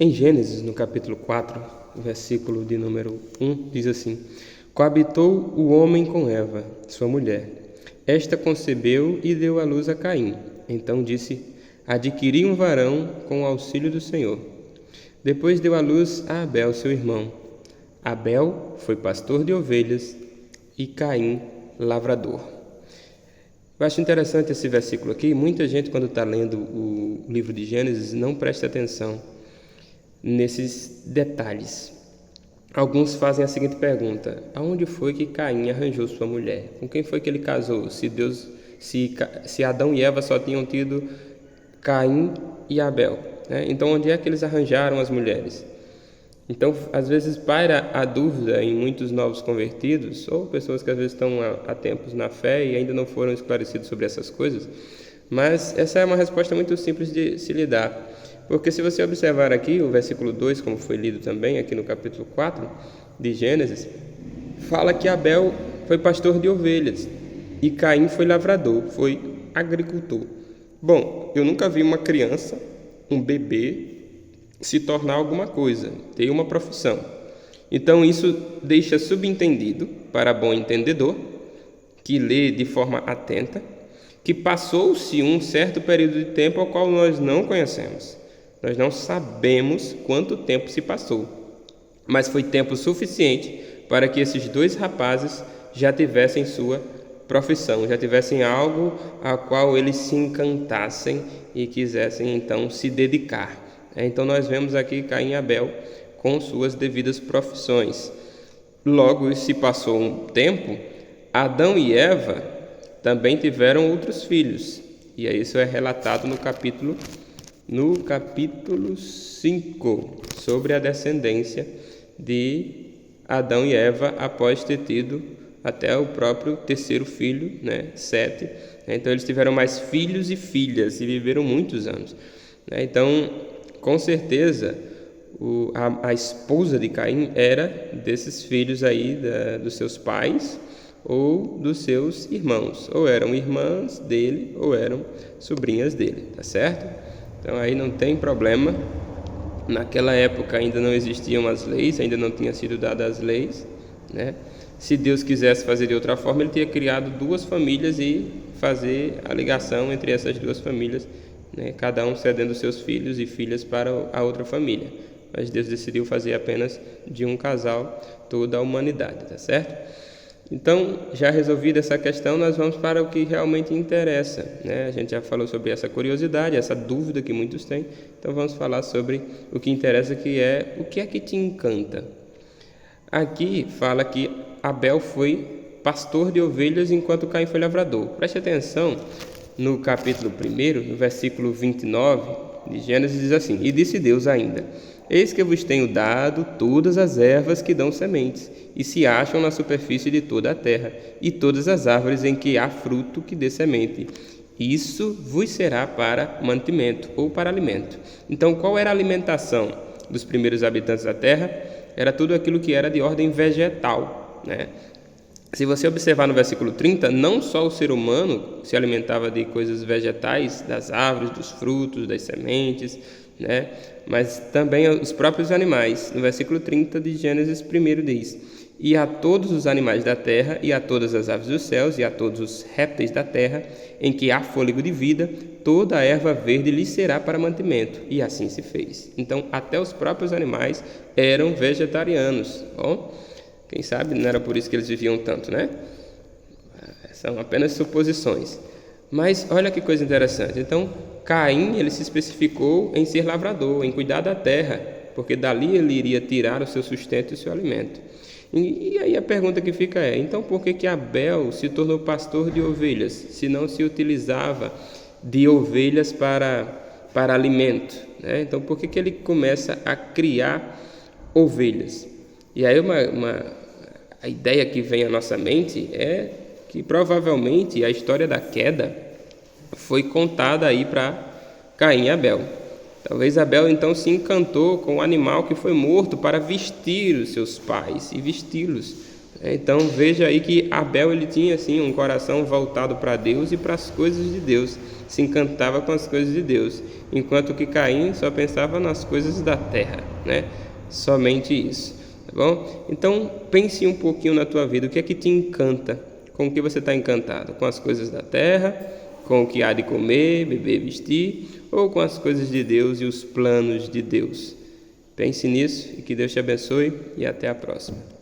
Em Gênesis, no capítulo 4, versículo de número 1, diz assim: Coabitou o homem com Eva, sua mulher. Esta concebeu e deu à luz a Caim. Então disse: Adquiri um varão com o auxílio do Senhor. Depois deu à luz a Abel, seu irmão. Abel foi pastor de ovelhas e Caim, lavrador. Eu acho interessante esse versículo aqui. Muita gente, quando está lendo o livro de Gênesis, não presta atenção nesses detalhes. Alguns fazem a seguinte pergunta: aonde foi que Caim arranjou sua mulher? Com quem foi que ele casou? Se Adão e Eva só tinham tido Caim e Abel, né? Então, onde é que eles arranjaram as mulheres? Então, às vezes paira a dúvida em muitos novos convertidos, ou pessoas que às vezes estão há tempos na fé e ainda não foram esclarecidos sobre essas coisas, mas essa é uma resposta muito simples de se lidar. Porque se você observar aqui o versículo 2, como foi lido também aqui no capítulo 4 de Gênesis, fala que Abel foi pastor de ovelhas e Caim foi lavrador, foi agricultor. Bom, eu nunca vi uma criança, um bebê, se tornar alguma coisa, ter uma profissão. Então isso deixa subentendido, para bom entendedor, que lê de forma atenta, que passou-se um certo período de tempo ao qual nós não conhecemos. Nós não sabemos quanto tempo se passou, mas foi tempo suficiente para que esses dois rapazes já tivessem sua profissão, já tivessem algo a qual eles se encantassem e quisessem então se dedicar. Então nós vemos aqui Caim e Abel com suas devidas profissões. Logo, se passou um tempo, Adão e Eva também tiveram outros filhos, e isso é relatado no capítulo 5, sobre a descendência de Adão e Eva após ter tido até o próprio terceiro filho, Sete. Então eles tiveram mais filhos e filhas e viveram muitos anos. Então, com certeza, a esposa de Caim era desses filhos aí dos seus pais ou dos seus irmãos. Ou eram irmãs dele ou eram sobrinhas dele, tá certo? Então aí não tem problema. Naquela época ainda não existiam as leis, ainda não tinham sido dadas as leis, né? Se Deus quisesse fazer de outra forma, ele teria criado duas famílias e fazer a ligação entre essas duas famílias, né? Cada um cedendo seus filhos e filhas para a outra família. Mas Deus decidiu fazer apenas de um casal toda a humanidade, tá certo? Então, já resolvida essa questão, nós vamos para o que realmente interessa, né? A gente já falou sobre essa curiosidade, essa dúvida que muitos têm. Então, vamos falar sobre o que interessa, que é o que é que te encanta. Aqui fala que Abel foi pastor de ovelhas enquanto Caim foi lavrador. Preste atenção no capítulo 1, no versículo 29 de Gênesis, diz assim: E disse Deus ainda: Eis que vos tenho dado todas as ervas que dão sementes, e se acham na superfície de toda a terra, e todas as árvores em que há fruto que dê semente. Isso vos será para mantimento ou para alimento. Então, qual era a alimentação dos primeiros habitantes da terra? Era tudo aquilo que era de ordem vegetal, né? Se você observar no versículo 30, não só o ser humano se alimentava de coisas vegetais, das árvores, dos frutos, das sementes, né? Mas também os próprios animais. No versículo 30 de Gênesis 1 diz: E a todos os animais da terra, e a todas as aves dos céus, e a todos os répteis da terra, em que há fôlego de vida, toda a erva verde lhes será para mantimento. E assim se fez. Então, até os próprios animais eram vegetarianos. Bom, quem sabe não era por isso que eles viviam tanto, né? São apenas suposições. Mas olha que coisa interessante. Então, Caim, ele se especificou em ser lavrador, em cuidar da terra, porque dali ele iria tirar o seu sustento e o seu alimento. E aí a pergunta que fica é: então por que Abel se tornou pastor de ovelhas, se não se utilizava de ovelhas para alimento, né? Então por que ele começa a criar ovelhas? E aí a ideia que vem à nossa mente é que provavelmente a história da queda foi contada aí para Caim e Abel. Talvez Abel então se encantou com o animal que foi morto para vestir os seus pais e vesti-los, Então veja aí que Abel ele tinha assim um coração voltado para Deus e para as coisas de Deus, se encantava com as coisas de Deus, enquanto que Caim só pensava nas coisas da terra, né? Somente isso, tá bom? Então pense um pouquinho na tua vida, o que é que te encanta? Com o que você está encantado? Com as coisas da terra, com o que há de comer, beber, vestir, ou com as coisas de Deus e os planos de Deus? Pense nisso e que Deus te abençoe e até a próxima.